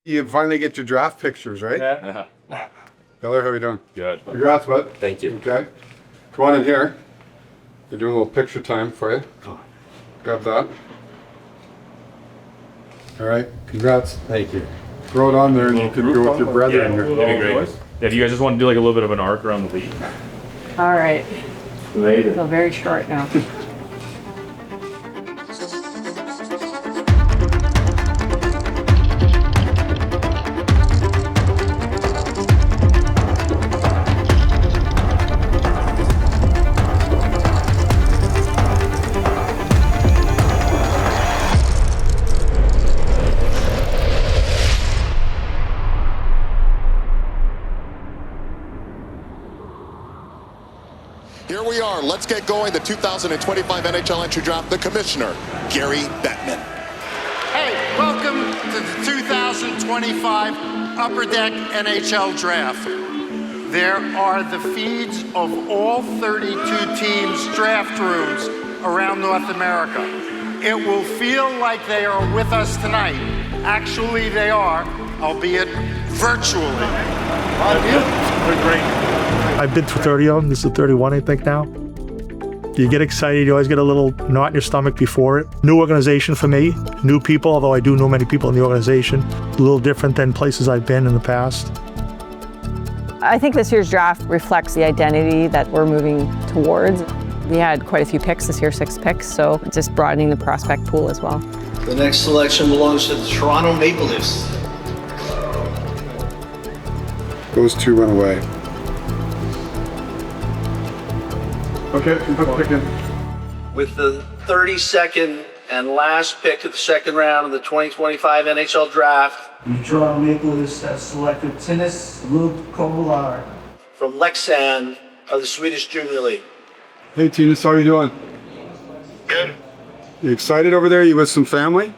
You finally get your draft pictures, right? Yeah. Belle, how are you doing? Good. Congrats, bud. Thank you. Okay. Come on in here. They're doing a little picture time for you. Grab that. All right. Congrats. Thank you. Throw it on there and you can go with your brother in here. That'd be great. Yeah, do you guys just want to do like a little bit of an arc around the league? All right. Later. So very short now. Here we are. Let's get going. The 2025 NHL Entry Draft. The commissioner, Gary Bettman. Hey, welcome to the 2025 Upper Deck NHL Draft. There are the feeds of all 32 teams' draft rooms around North America. It will feel like they are with us tonight. Actually, they are, albeit virtually. They're great. I've been through 30 of them. This is 31, I think, now. You get excited. You always get a little knot in your stomach before it. New organization for me. New people, although I do know many people in the organization. A little different than places I've been in the past. I think this year's draft reflects the identity that we're moving towards. We had quite a few picks this year, 6 picks, so just broadening the prospect pool as well. The next selection belongs to the Toronto Maple Leafs. Those two went away. Okay, you put the pick in. With the 32nd and last pick of the second round of the 2025 NHL Draft, the Toronto Maple Leafs have selected Tinus Luc Koblar from Leksand of the Swedish Junior League. Hey, Tinus, how are you doing? Good. You excited over there? You with some family?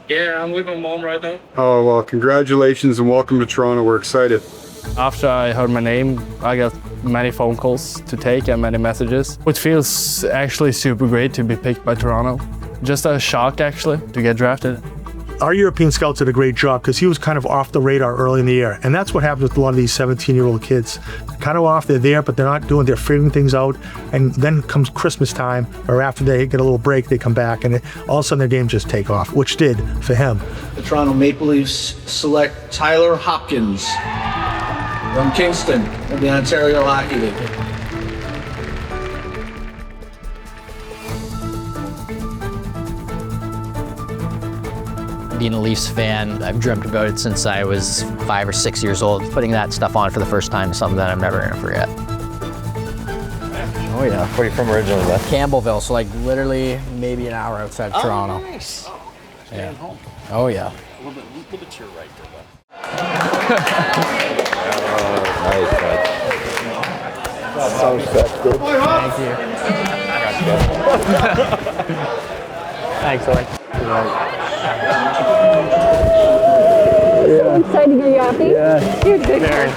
Yeah, I'm with my mom right now. Oh, well, congratulations and welcome to Toronto. We're excited. After I heard my name, I got many phone calls to take and many messages. It feels actually super great to be picked by Toronto. Just a shock, actually, to get drafted. Our European scouts did a great job because he was kind of off the radar early in the year. And that's what happens with a lot of these 17-year-old kids. Kind of off, they're there, but they're figuring things out. And then comes Christmas time, or after they get a little break, they come back, and all of a sudden their games just take off, which did for him. The Toronto Maple Leafs select Tyler Hopkins from Kingston of the Ontario Hockey League. Being a Leafs fan, I've dreamt about it since I was 5 or 6 years old. Putting that stuff on for the first time is something that I'm never gonna forget. Oh yeah. Where are you from originally, Beth? Campbellville, so like literally maybe an hour outside of Toronto. Nice. Yeah. Oh yeah. A little bit to your right there, bud. Nice, bud. So set, good. Thank you. Thanks, Owen. Yeah. Excited, are you happy? Yeah. Good. Very.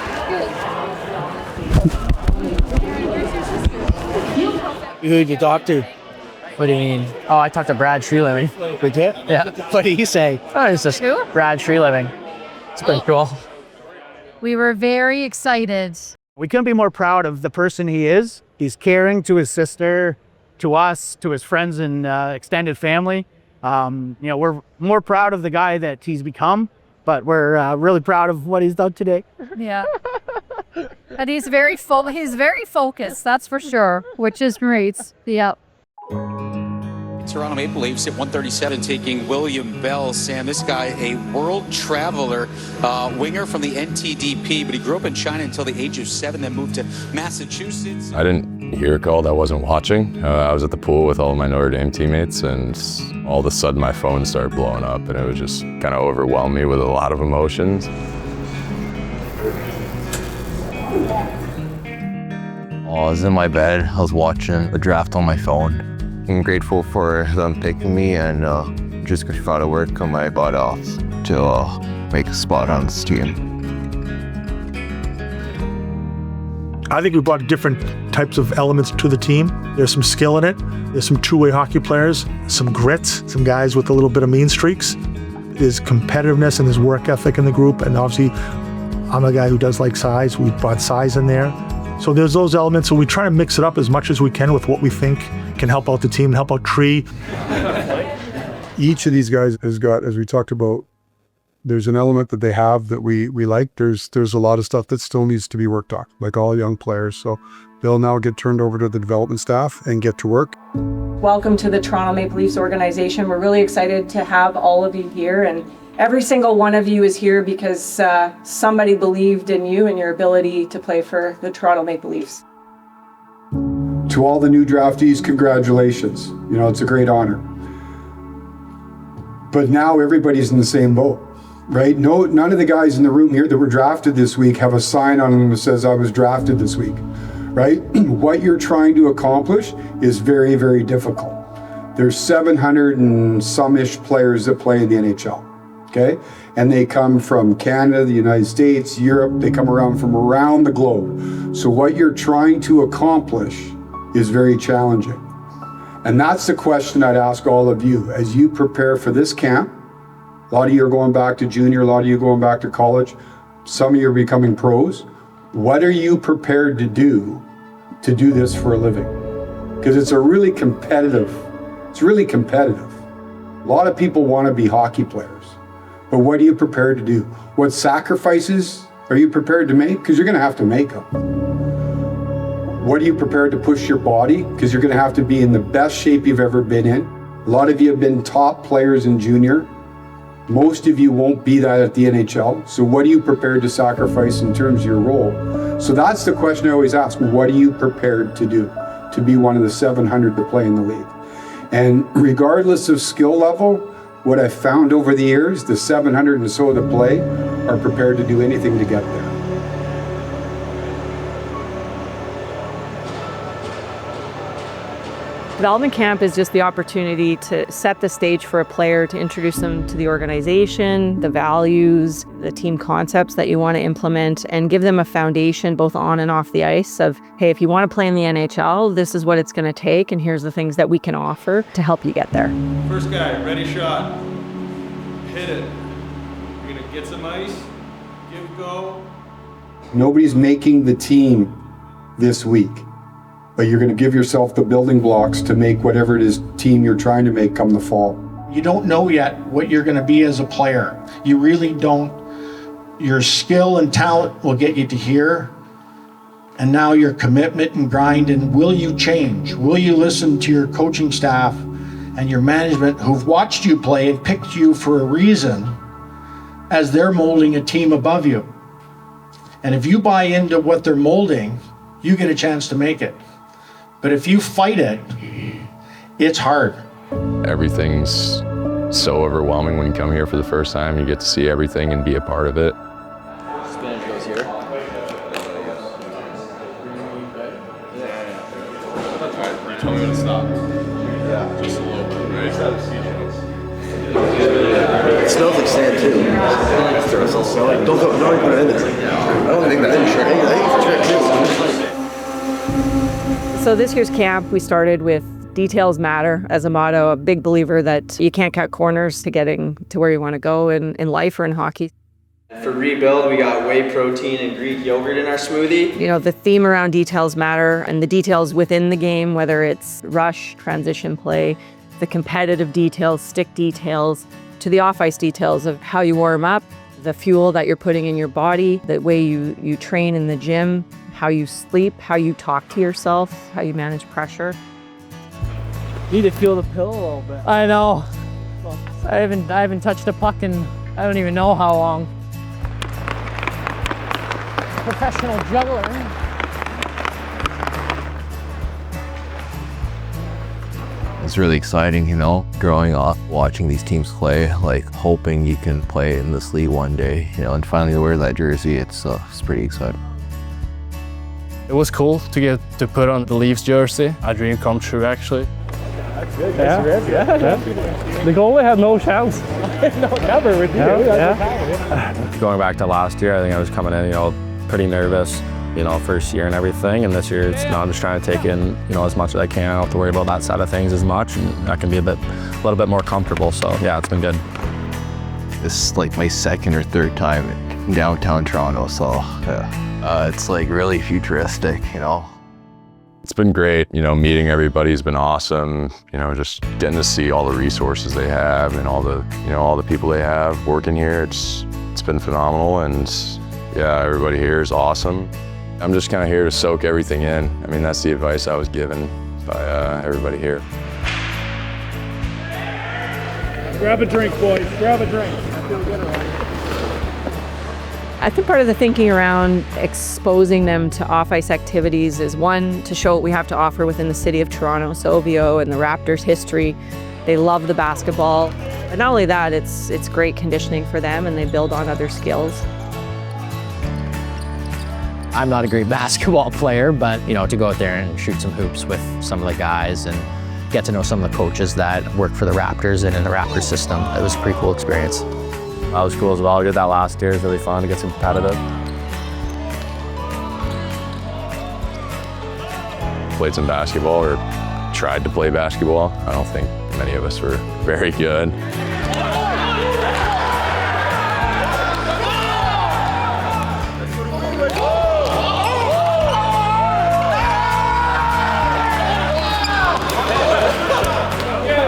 Who did you talk to? What do you mean? Oh, I talked to Brad Treliving. Did you? Yeah. What did he say? Oh, it's just Brad Treliving. It's pretty cool. We were very excited. We couldn't be more proud of the person he is. He's caring to his sister, to us, to his friends and extended family. We're more proud of the guy that he's become, but we're really proud of what he's done today. Yeah. And he's very focused, that's for sure, which is great. Yeah. Toronto Maple Leafs at 137 taking William Belle. Sam, this guy, a world traveler, winger from the NTDP, but he grew up in China until the age of 7, then moved to Massachusetts. I didn't hear a call. I wasn't watching. I was at the pool with all of my Notre Dame teammates, and all of a sudden my phone started blowing up, and it was just kind of overwhelmed me with a lot of emotions. I was in my bed. I was watching the draft on my phone. I'm grateful for them picking me, and just going to try to work on my butt off to make a spot on this team. I think we brought different types of elements to the team. There's some skill in it. There's some two-way hockey players, some grit, some guys with a little bit of mean streaks. There's competitiveness and there's work ethic in the group, and obviously I'm a guy who does like size. We brought size in there. So there's those elements, so we try to mix it up as much as we can with what we think can help out the team, help out Tree. Each of these guys has got, as we talked about, there's an element that they have that we like. There's a lot of stuff that still needs to be worked on, like all young players. So they'll now get turned over to the development staff and get to work. Welcome to the Toronto Maple Leafs organization. We're really excited to have all of you here, and every single one of you is here because somebody believed in you and your ability to play for the Toronto Maple Leafs. To all the new draftees, congratulations. You know, it's a great honor. But now everybody's in the same boat, right? None of the guys in the room here that were drafted this week have a sign on them that says I was drafted this week, right? What you're trying to accomplish is very, very difficult. There's 700 and some-ish players that play in the NHL. Okay, and they come from Canada, the United States, Europe. They come around from around the globe. So what you're trying to accomplish is very challenging. And that's the question I'd ask all of you as you prepare for this camp. A lot of you are going back to junior, a lot of you are going back to college. Some of you are becoming pros. What are you prepared to do this for a living? Because it's really competitive. A lot of people want to be hockey players. But what are you prepared to do? What sacrifices are you prepared to make? Because you're going to have to make them. What are you prepared to push your body? Because you're going to have to be in the best shape you've ever been in. A lot of you have been top players in junior. Most of you won't be that at the NHL. So what are you prepared to sacrifice in terms of your role? So that's the question I always ask. What are you prepared to do to be one of the 700 to play in the league? And regardless of skill level, what I've found over the years, the 700 and so that play are prepared to do anything to get there. Development camp is just the opportunity to set the stage for a player, to introduce them to the organization, the values, the team concepts that you want to implement, and give them a foundation both on and off the ice of, hey, if you want to play in the NHL, this is what it's going to take, and here's the things that we can offer to help you get there. First guy, ready shot. Hit it. You're going to get some ice, give go. Nobody's making the team this week, but you're going to give yourself the building blocks to make whatever it is team you're trying to make come the fall. You don't know yet what you're going to be as a player. You really don't. Your skill and talent will get you to here. And now your commitment and grind, and will you change? Will you listen to your coaching staff and your management who've watched you play and picked you for a reason as they're molding a team above you? And if you buy into what they're molding, you get a chance to make it. But if you fight it, it's hard. Everything's so overwhelming when you come here for the first time. You get to see everything and be a part of it. Spinach goes here. You tell me when to stop. Yeah. Just a little bit, right? It smells like sand too. Don't put it in there. I don't think that. So this year's camp, we started with details matter as a motto, a big believer that you can't cut corners to getting to where you want to go in life or in hockey. For rebuild, we got whey protein and Greek yogurt in our smoothie. You know, the theme around details matter, and the details within the game, whether it's rush, transition play, the competitive details, stick details, to the off-ice details of how you warm up, the fuel that you're putting in your body, the way you train in the gym, how you sleep, how you talk to yourself, how you manage pressure. Need to feel the pill a little bit. I know. I haven't touched a puck in I don't even know how long. Professional juggler. It's really exciting, you know, growing up, watching these teams play, like hoping you can play in this league one day, you know, and finally wear that jersey. It's pretty exciting. It was cool to get to put on the Leafs jersey. A dream come true, actually. That's good. Yeah. The goalie had no chance. No cover with you. Yeah. Going back to last year, I think I was coming in, you know, pretty nervous, you know, first year and everything. And this year, it's, you know, I'm just trying to take in, you know, as much as I can. I don't have to worry about that side of things as much, and I can be a little bit more comfortable. So yeah, it's been good. This is like my second or third time in downtown Toronto, so it's like really futuristic, you know. It's been great, you know, meeting everybody's been awesome, you know, just getting to see all the resources they have and all the, you know, all the people they have working here. It's been phenomenal, and yeah, everybody here is awesome. I'm just kind of here to soak everything in. I mean, that's the advice I was given by everybody here. Grab a drink, boys. Grab a drink. I feel good around here. I think part of the thinking around exposing them to off-ice activities is, one, to show what we have to offer within the city of Toronto, so OVO and the Raptors' history. They love the basketball. And not only that, it's great conditioning for them, and they build on other skills. I'm not a great basketball player, but you know, to go out there and shoot some hoops with some of the guys and get to know some of the coaches that work for the Raptors and in the Raptors system, it was a pretty cool experience. That was cool as well. I did that last year. It was really fun to get some competitive. Played some basketball, or tried to play basketball. I don't think many of us were very good.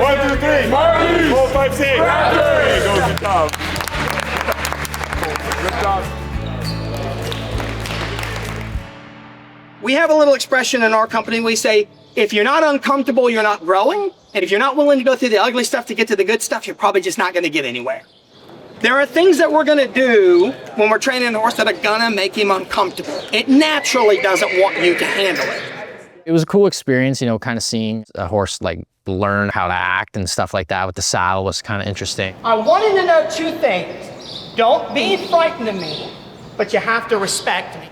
One, two, three. Marty! 4, 5, 6. There you go. Good job. Good job. We have a little expression in our company. We say, if you're not uncomfortable, you're not growing. And if you're not willing to go through the ugly stuff to get to the good stuff, you're probably just not going to get anywhere. There are things that we're going to do when we're training a horse that are going to make him uncomfortable. It naturally doesn't want you to handle it. It was a cool experience, you know, kind of seeing a horse like learn how to act and stuff like that with the saddle was kind of interesting. I wanted to know 2 things. Don't be frightened of me, but you have to respect me.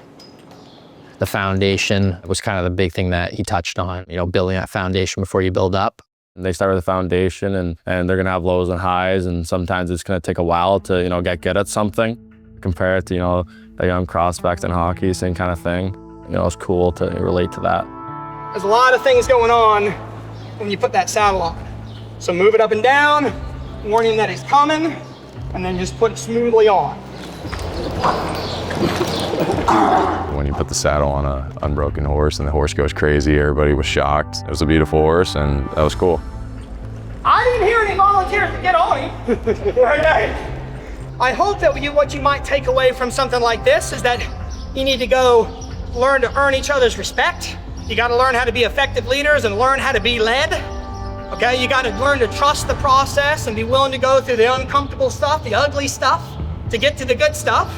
The foundation was kind of the big thing that he touched on, you know, building that foundation before you build up. They start with the foundation, and they're going to have lows and highs, and sometimes it's going to take a while to, you know, get good at something. Compare it to, you know, a young prospect in hockey, same kind of thing. You know, it's cool to relate to that. There's a lot of things going on when you put that saddle on. So move it up and down, warning that it's coming, and then just put it smoothly on. When you put the saddle on an unbroken horse and the horse goes crazy, everybody was shocked. It was a beautiful horse, and that was cool. I didn't hear any volunteers to get on him. I hope that what you might take away from something like this is that you need to go learn to earn each other's respect. You got to learn how to be effective leaders and learn how to be led. Okay, you got to learn to trust the process and be willing to go through the uncomfortable stuff, the ugly stuff, to get to the good stuff.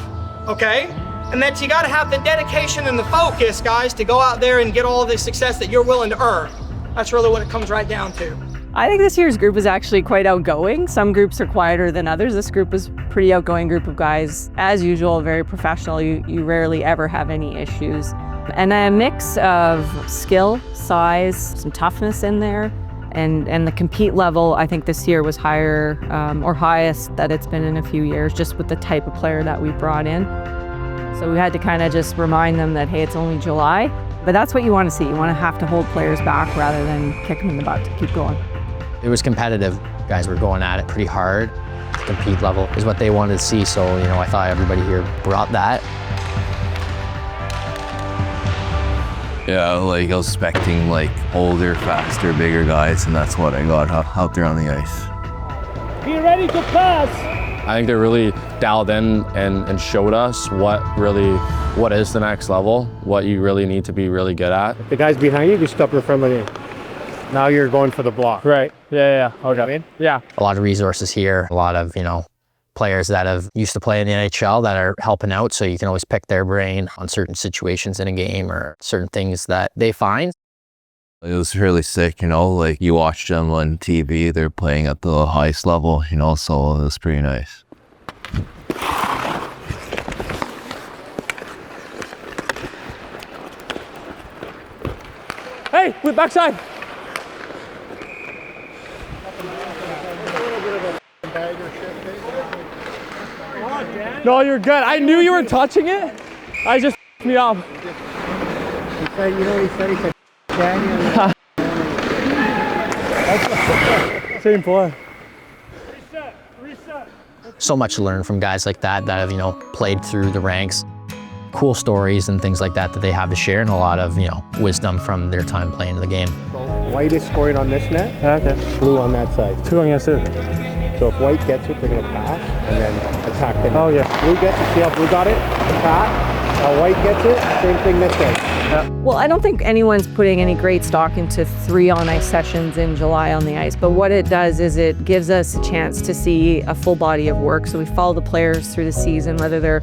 Okay, and that you got to have the dedication and the focus, guys, to go out there and get all the success that you're willing to earn. That's really what it comes right down to. I think this year's group is actually quite outgoing. Some groups are quieter than others. This group is a pretty outgoing group of guys. As usual, very professional. You rarely ever have any issues. And a mix of skill, size, some toughness in there, and the compete level, I think this year was higher or highest that it's been in a few years, just with the type of player that we brought in. So we had to kind of just remind them that, hey, it's only July, but that's what you want to see. You want to have to hold players back rather than kick them in the butt to keep going. It was competitive. Guys were going at it pretty hard. The compete level is what they wanted to see, so you know, I thought everybody here brought that. Yeah, like I was expecting like older, faster, bigger guys, and that's what I got out there on the ice. Be ready to pass. I think they really dialed in and showed us what is the next level, what you really need to be really good at. If the guy's behind you, you stop in front of him. Now you're going for the block. Right. Yeah. Okay. You know what I mean? Yeah. A lot of resources here, a lot of, you know, players that have used to play in the NHL that are helping out, so you can always pick their brain on certain situations in a game or certain things that they find. It was really sick, you know, like you watch them on TV, they're playing at the highest level, you know, so it was pretty nice. Hey, we're backside. No, you're good. I knew you were touching it. I just me up. He said Daniel. Same play. Reset. so much to learn from guys like that have, you know, played through the ranks. Cool stories and things like that that they have to share, and a lot of, you know, wisdom from their time playing the game. White is scoring on this net, okay. Blue on that side. Two on your side. So if white gets it, they're going to pass and then attack the net. Oh yeah. Blue gets it, see how blue got it? Attack. Now white gets it, same thing this way. Yeah. Well, I don't think anyone's putting any great stock into 3 on-ice sessions in July on the ice, but what it does is it gives us a chance to see a full body of work. So we follow the players through the season, whether they're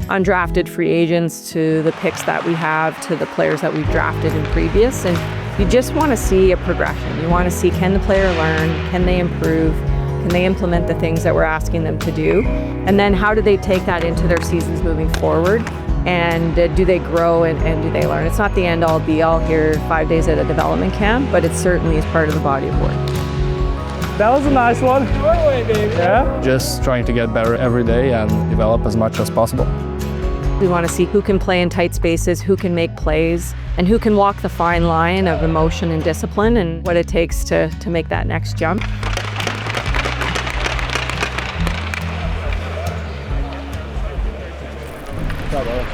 undrafted free agents to the picks that we have to the players that we've drafted in previous. And you just want to see a progression. You want to see, can the player learn? Can they improve? Can they implement the things that we're asking them to do? And then how do they take that into their seasons moving forward? And do they grow and do they learn? It's not the end all be all here 5 days at a development camp, but it certainly is part of the body of work. That was a nice one. Yeah. Just trying to get better every day and develop as much as possible. We want to see who can play in tight spaces, who can make plays, and who can walk the fine line of emotion and discipline, and what it takes to make that next jump. Bravo.